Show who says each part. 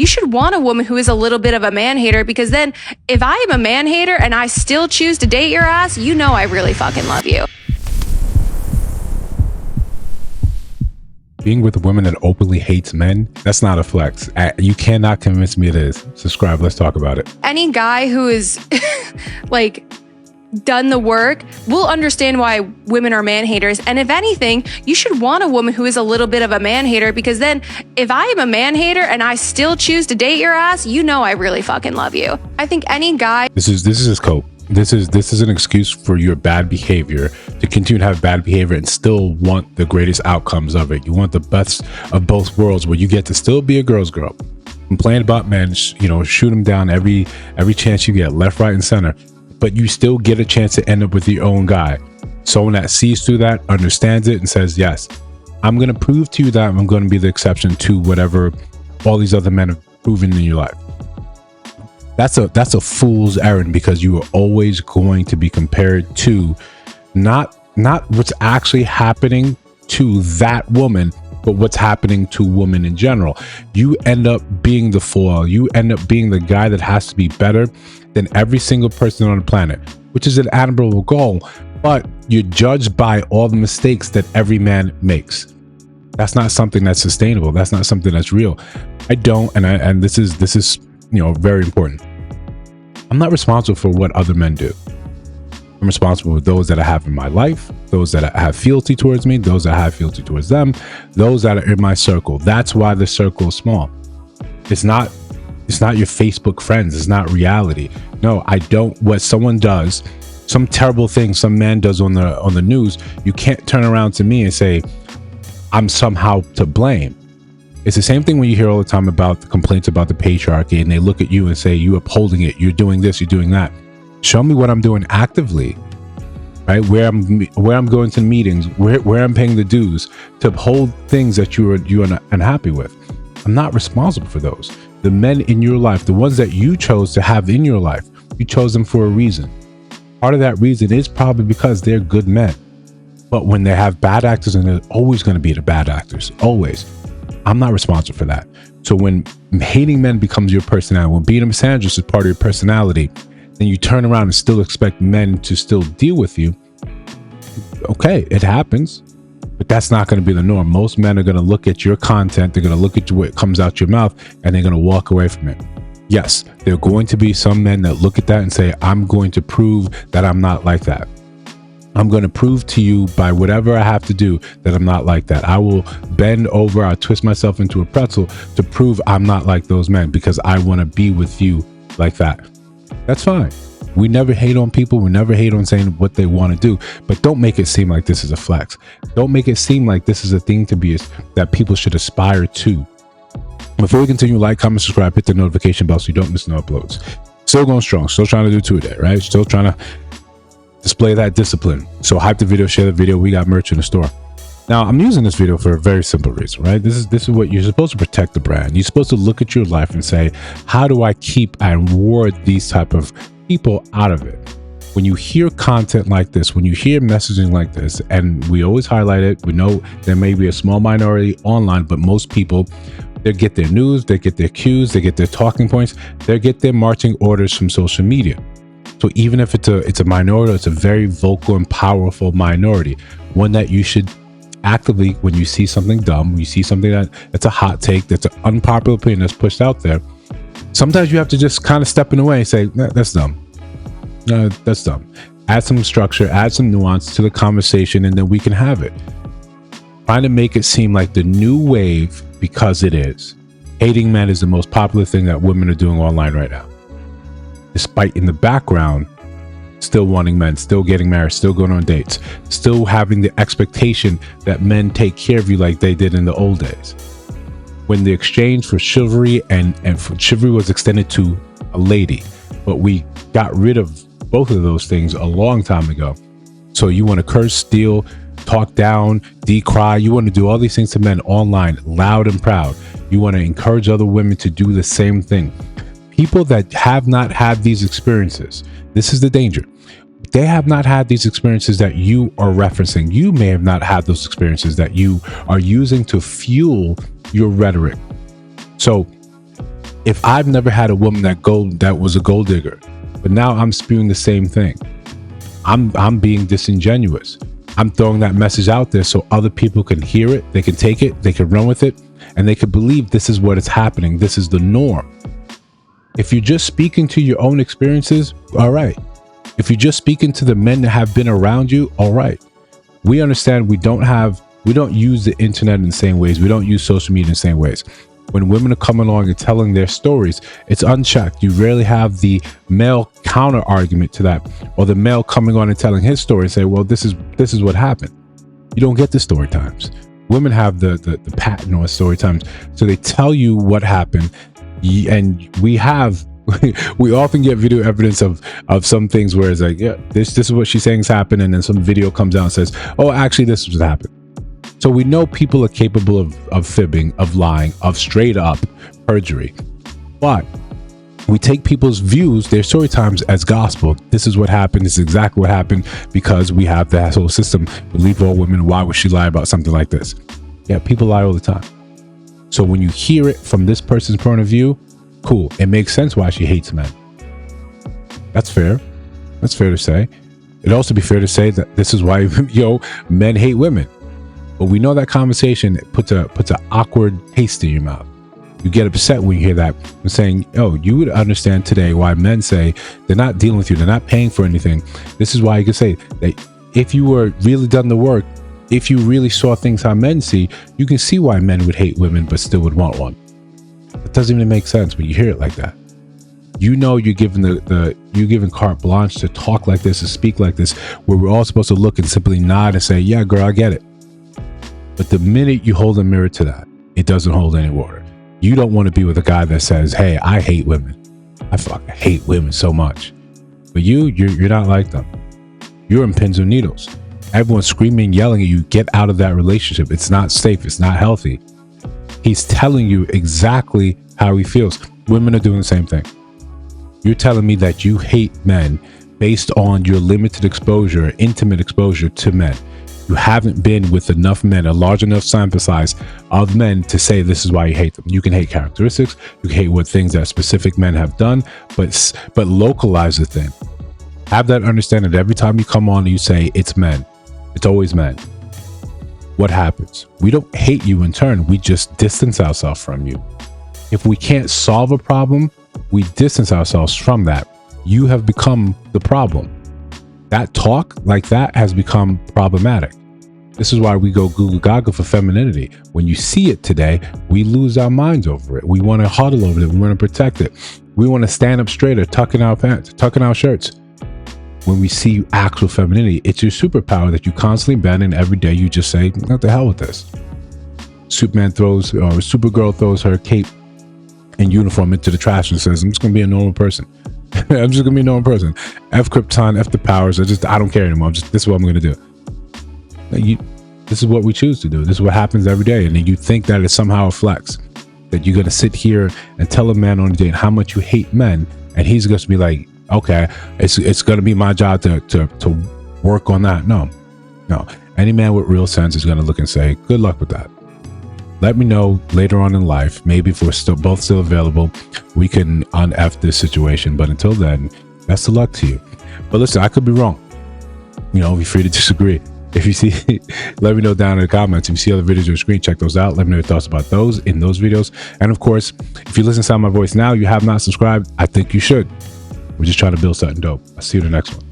Speaker 1: You should want a woman who is a little bit of a man hater, because then if I am a man hater and I still choose to date your ass, you know I really fucking love you.
Speaker 2: Being with a woman that openly hates men, that's not a flex. You cannot convince me it is. Subscribe. Let's talk about it.
Speaker 1: Any guy who is like done the work will understand why women are man haters. And if anything, you should want a woman who is a little bit of a man hater, because then if I am a man hater and I still choose to date your ass, you know I really fucking love you. I think any guy...
Speaker 2: This is his cope. This is an excuse for your bad behavior to continue to have bad behavior and still want the greatest outcomes of it. You want the best of both worlds, where you get to still be a girl's girl, complain about men, shoot them down every chance you get, left, right, and center, but you still get a chance to end up with your own guy. Someone that sees through that, understands it, and says, yes, I'm going to prove to you that I'm going to be the exception to whatever all these other men have proven in your life. That's a fool's errand, because you are always going to be compared to not what's actually happening to that woman, but what's happening to women in general. You end up being the foil. You end up being the guy that has to be better than every single person on the planet, which is an admirable goal, but you're judged by all the mistakes that every man makes. That's not something that's sustainable. That's not something that's real. I don't, and this is very important. I'm not responsible for what other men do. I'm responsible for those that I have in my life, those that have fealty towards me, those that have fealty towards them, those that are in my circle. That's why the circle is small. It's not your Facebook friends. It's not reality. No, I don't. What someone does, some terrible thing some man does on the news, you can't turn around to me and say I'm somehow to blame. It's the same thing when you hear all the time about the complaints about the patriarchy, and they look at you and say, you upholding it, you're doing this, you're doing that. Show me what I'm doing actively, right? Where I'm going to meetings, where I'm paying the dues to uphold things that you are unhappy with. I'm not responsible for those. The men in your life, the ones that you chose to have in your life, you chose them for a reason. Part of that reason is probably because they're good men. But when they have bad actors, and they're always going to be the bad actors, always. I'm not responsible for that. So when hating men becomes your personality, when being a misandrist is part of your personality, then you turn around and still expect men to still deal with you. Okay, it happens, but that's not going to be the norm. Most men are going to look at your content, they're going to look at what comes out your mouth, and they're going to walk away from it. Yes, there are going to be some men that look at that and say, I'm going to prove that I'm not like that. I'm going to prove to you by whatever I have to do that I'm not like that. I will bend over, I'll twist myself into a pretzel to prove I'm not like those men, because I want to be with you like that. That's fine. We never hate on people. We never hate on saying what they want to do, but don't make it seem like this is a flex. Don't make it seem like this is a thing to be that people should aspire to. Before we continue, like, comment, subscribe, hit the notification bell so you don't miss no uploads. Still going strong. Still trying to do 2 a day, right? Still trying to display that discipline. So hype the video, share the video. We got merch in the store. Now, I'm using this video for a very simple reason, right? This is what you're supposed to protect the brand. You're supposed to look at your life and say, how do I keep and ward these type of people out of it? When you hear content like this, when you hear messaging like this, and we always highlight it, we know there may be a small minority online, but most people, they get their news, they get their cues, they get their talking points, they get their marching orders from social media. So even if it's a minority, it's a very vocal and powerful minority, one that you should actively, when you see something dumb, when you see something that's a hot take, that's an unpopular opinion that's pushed out there, sometimes you have to just kind of step in the way and say, nah, that's dumb. No, that's dumb. Add some structure, add some nuance to the conversation, and then we can have it. Trying to make it seem like the new wave, because it is. Hating men is the most popular thing that women are doing online right now. Despite in the background, still wanting men, still getting married, still going on dates, still having the expectation that men take care of you like they did in the old days. When the exchange for chivalry and chivalry was extended to a lady, but we got rid of both of those things a long time ago. So you want to curse, steal, talk down, decry. You want to do all these things to men online, loud and proud. You want to encourage other women to do the same thing. People that have not had these experiences, this is the danger. They have not had these experiences that you are referencing. You may have not had those experiences that you are using to fuel your rhetoric. So If I've never had a woman that was a gold digger, but now I'm spewing the same thing, I'm being disingenuous. I'm throwing that message out there so other people can hear it, they can take it, they can run with it, and they can believe this is what is happening. This is the norm. If you're just speaking to your own experiences, all right. If you're just speaking to the men that have been around you, all right. We understand we don't use the internet in the same ways. We don't use social media in the same ways. When women are coming along and telling their stories, it's unchecked. You rarely have the male counter argument to that, or the male coming on and telling his story and say, well, this is what happened. You don't get the story times. Women have the pattern or story times. So they tell you what happened. And we often get video evidence of some things where it's like, yeah, this is what she's saying is happened. And then some video comes out and says, oh, actually, this is what happened. So we know people are capable of fibbing, of lying, of straight up perjury. But we take people's views, their story times, as gospel. This is what happened. This is exactly what happened because we have that whole system. Believe all women. Why would she lie about something like this? Yeah, people lie all the time. So when you hear it from this person's point of view, cool. It makes sense why she hates men. That's fair. That's fair to say. It'd also be fair to say that this is why, men hate women. But we know that conversation puts an awkward taste in your mouth. You get upset when you hear that. I'm saying, you would understand today why men say they're not dealing with you. They're not paying for anything. This is why you can say that if you were really done the work, if you really saw things how men see, you can see why men would hate women but still would want one. It doesn't even make sense when you hear it like that. You're given you're given carte blanche to talk like this, to speak like this, where we're all supposed to look and simply nod and say, yeah, girl, I get it. But the minute you hold a mirror to that, it doesn't hold any water. You don't want to be with a guy that says, hey, I hate women. I fucking hate women so much. But you're not like them. You're in pins and needles. Everyone's screaming, yelling at you, get out of that relationship. It's not safe. It's not healthy. He's telling you exactly how he feels. Women are doing the same thing. You're telling me that you hate men based on your limited exposure, intimate exposure to men. You haven't been with enough men, a large enough sample size of men to say this is why you hate them. You can hate characteristics, you can hate what things that specific men have done, but localize the thing. Have that understanding that every time you come on and you say it's men, it's always men. What happens? We don't hate you in turn, we just distance ourselves from you. If we can't solve a problem, we distance ourselves from that. You have become the problem. That talk like that has become problematic. This is why we go Google Gaga for femininity. When you see it today, we lose our minds over it. We want to huddle over it. We want to protect it. We want to stand up straighter, tuck in our pants, tuck in our shirts. When we see actual femininity, it's your superpower that you constantly bend, and every day you just say, what the hell with this? Supergirl throws her cape and uniform into the trash and says, I'm just going to be a normal person. I'm just going to be a normal person. F Krypton, F the powers. I don't care anymore. This is what I'm going to do. This is what we choose to do. This is what happens every day. And then you think that it's somehow a flex, that you're going to sit here and tell a man on a date how much you hate men. And he's going to be like, okay, it's going to be my job to work on that. No. Any man with real sense is going to look and say, good luck with that. Let me know later on in life. Maybe if we're both still available, we can un-F this situation. But until then, best of luck to you. But listen, I could be wrong. Be free to disagree. If you see, let me know down in the comments. If you see other videos on your screen, check those out. Let me know your thoughts about those in those videos. And of course, if you listen to my voice now, you have not subscribed, I think you should. We're just trying to build something dope. I'll see you in the next one.